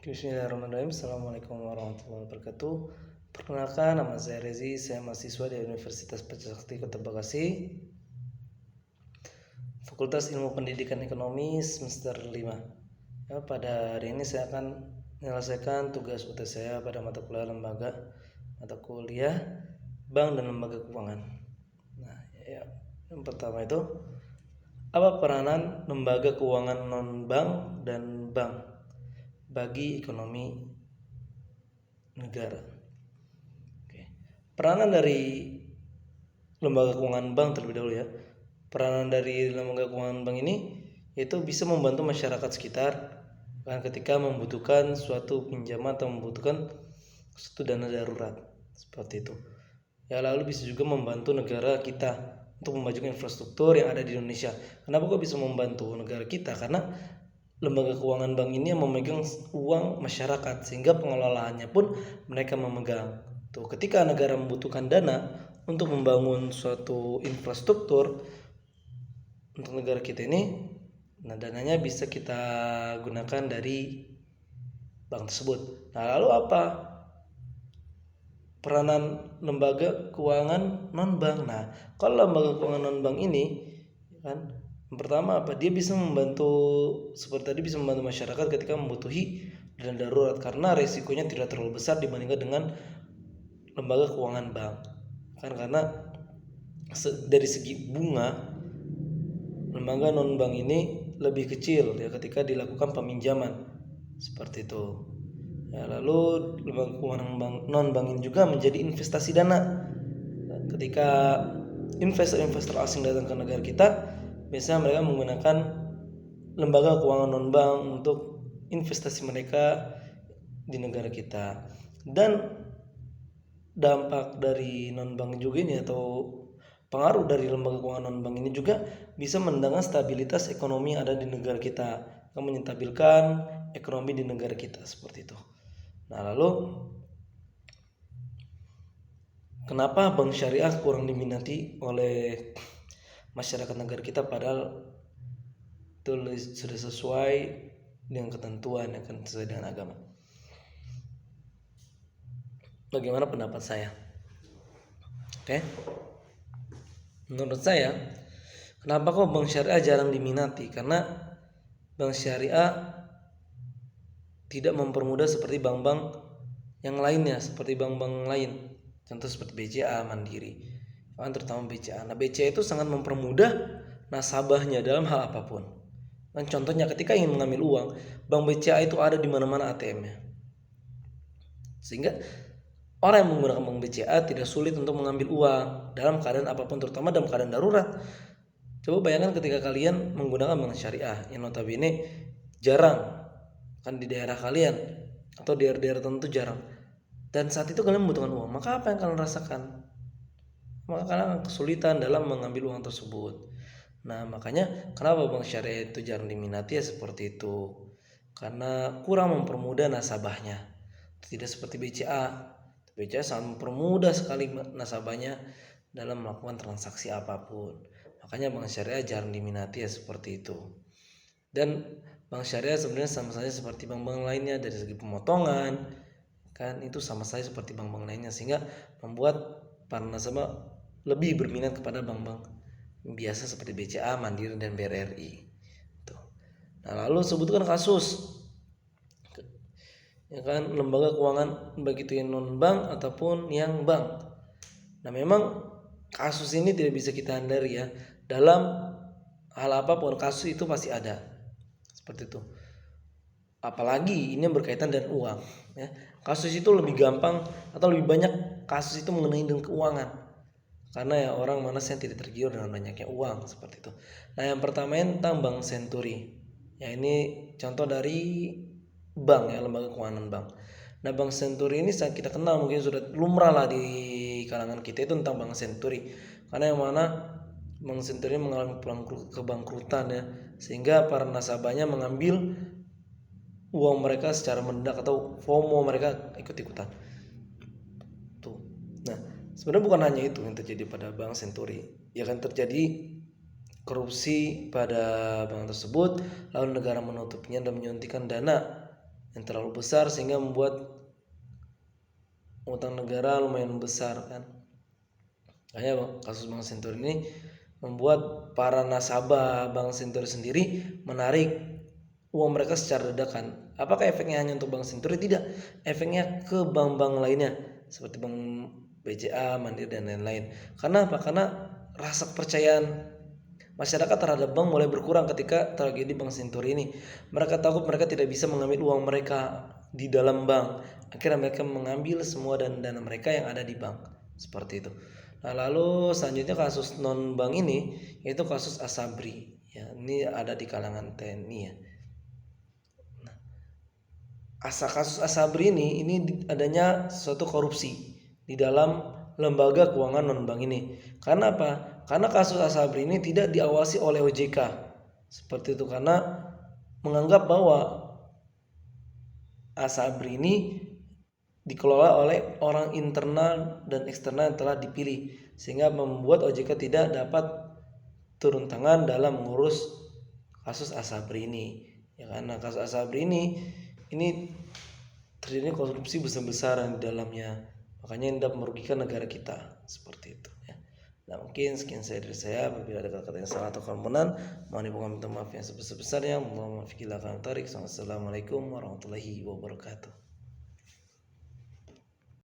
Bismillahirrahmanirrahim. Assalamualaikum warahmatullahi wabarakatuh. Perkenalkan, nama saya Rezi. Saya mahasiswa di Universitas Pancasakti Kota Bekasi, Fakultas Ilmu Pendidikan Ekonomi semester 5. Pada hari ini saya akan menyelesaikan tugas UT saya pada mata kuliah bank dan lembaga keuangan. Yang pertama itu, apa peranan lembaga keuangan non-bank dan bank bagi ekonomi negara? Peranan dari lembaga keuangan bank terlebih dahulu ya. Peranan dari lembaga keuangan bank ini yaitu bisa membantu masyarakat sekitar ketika membutuhkan suatu pinjaman atau membutuhkan suatu dana darurat seperti itu. Lalu bisa juga membantu negara kita untuk memajukan infrastruktur yang ada di Indonesia. Kenapa kok bisa membantu negara kita? Karena lembaga keuangan bank ini yang memegang uang masyarakat, sehingga pengelolaannya pun mereka memegang. Ketika negara membutuhkan dana untuk membangun suatu infrastruktur untuk negara kita ini, dananya bisa kita gunakan dari bank tersebut. Lalu apa peranan lembaga keuangan non-bank? Kalau lembaga keuangan non-bank ini kan, yang pertama apa? Dia bisa membantu, seperti tadi, bisa membantu masyarakat ketika membutuhi dana darurat karena resikonya tidak terlalu besar dibandingkan dengan lembaga keuangan bank. Karena dari segi bunga, lembaga non-bank ini lebih kecil ketika dilakukan peminjaman seperti itu. Lalu lembaga keuangan non-bank ini juga menjadi investasi dana. Ketika investor-investor asing datang ke negara kita, biasanya mereka menggunakan lembaga keuangan non-bank untuk investasi mereka di negara kita. Dan dampak dari non-bank juga ini, atau pengaruh dari lembaga keuangan non-bank ini juga bisa mendatangkan stabilitas ekonomi yang ada di negara kita, yang menyentabilkan ekonomi di negara kita seperti itu. Lalu kenapa bank syariah kurang diminati oleh masyarakat negara kita, padahal itu sudah sesuai dengan ketentuan, yang sesuai dengan agama? Bagaimana pendapat saya? Menurut saya, kenapa kok bank syariah jarang diminati? Karena bank syariah tidak mempermudah seperti bank-bank yang lainnya, seperti bank-bank lain. Contoh seperti BCA, Mandiri, terutama BCA. BCA itu sangat mempermudah nasabahnya dalam hal apapun. Contohnya ketika ingin mengambil uang, bank BCA itu ada di mana-mana ATM-nya, sehingga orang yang menggunakan bank BCA tidak sulit untuk mengambil uang dalam keadaan apapun, terutama dalam keadaan darurat. Coba bayangkan ketika kalian menggunakan bank syariah yang notabene jarang kan di daerah kalian atau daerah-daerah tertentu jarang, dan saat itu kalian membutuhkan uang, maka apa yang kalian rasakan? Maka kalian kesulitan dalam mengambil uang tersebut. Makanya kenapa bank syariah itu jarang diminati seperti itu, karena kurang mempermudah nasabahnya. Tidak seperti BCA. BCA sangat mempermudah sekali nasabahnya dalam melakukan transaksi apapun. Makanya bank syariah jarang diminati seperti itu. Dan bank syariah sebenarnya sama saja seperti bank-bank lainnya dari segi pemotongan, kan itu sama saja seperti bank-bank lainnya, sehingga membuat para nasabah lebih berminat kepada bank-bank biasa seperti BCA, Mandiri, dan BRRI. Lalu sebutkan kasus lembaga keuangan begitu yang non bank ataupun yang bank. Memang kasus ini tidak bisa kita hindari ya. Dalam hal apapun kasus itu pasti ada seperti itu. Apalagi ini berkaitan dengan uang ya. Kasus itu lebih gampang atau lebih banyak kasus itu mengenai dengan keuangan, karena orang mana yang tidak tergiur dengan banyaknya uang seperti itu. Yang pertama tentang Bank Senturi. Ini contoh dari bank lembaga keuangan bank. Bank Senturi ini kita kenal, mungkin sudah lumrah lah di kalangan kita itu tentang Bank Senturi, karena yang mana Bank Senturi mengalami kebangkrutan ya, sehingga para nasabahnya mengambil uang mereka secara mendadak atau FOMO, mereka ikut-ikutan. Sebenarnya bukan hanya itu yang terjadi pada Bank Senturi, terjadi korupsi pada bank tersebut, lalu negara menutupinya dan menyuntikkan dana yang terlalu besar sehingga membuat utang negara lumayan besar kan. Kayak kasus Bank Senturi ini membuat para nasabah Bank Senturi sendiri menarik uang mereka secara dadakan. Apakah efeknya hanya untuk Bank Senturi? Tidak, efeknya ke bank-bank lainnya seperti Bank BCA, Mandiri dan lain-lain. Karena apa? Karena rasa kepercayaan masyarakat terhadap bank mulai berkurang ketika tragedi Bank Senturi ini. Mereka takut mereka tidak bisa mengambil uang mereka di dalam bank. Akhirnya mereka mengambil semua dana mereka yang ada di bank. Seperti itu. Nah, lalu selanjutnya kasus non bank ini yaitu kasus Asabri. Ya, ini ada di kalangan TNI ya. Kasus Asabri ini adanya suatu korupsi di dalam lembaga keuangan non bank ini. Karena apa? Karena kasus Asabri ini tidak diawasi oleh OJK. Seperti itu, karena menganggap bahwa Asabri ini dikelola oleh orang internal dan eksternal yang telah dipilih, sehingga membuat OJK tidak dapat turun tangan dalam mengurus kasus Asabri ini. Ya, karena kasus Asabri ini terjadi korupsi besar-besaran di dalamnya, makanya ini dapat merugikan negara kita seperti itu ya. Nah, mungkin sekian saya dari saya. Apabila ada kata-kata yang salah atau kekurangan, mohon ibu minta maaf yang sebesar-besarnya. Assalamualaikum warahmatullahi wabarakatuh.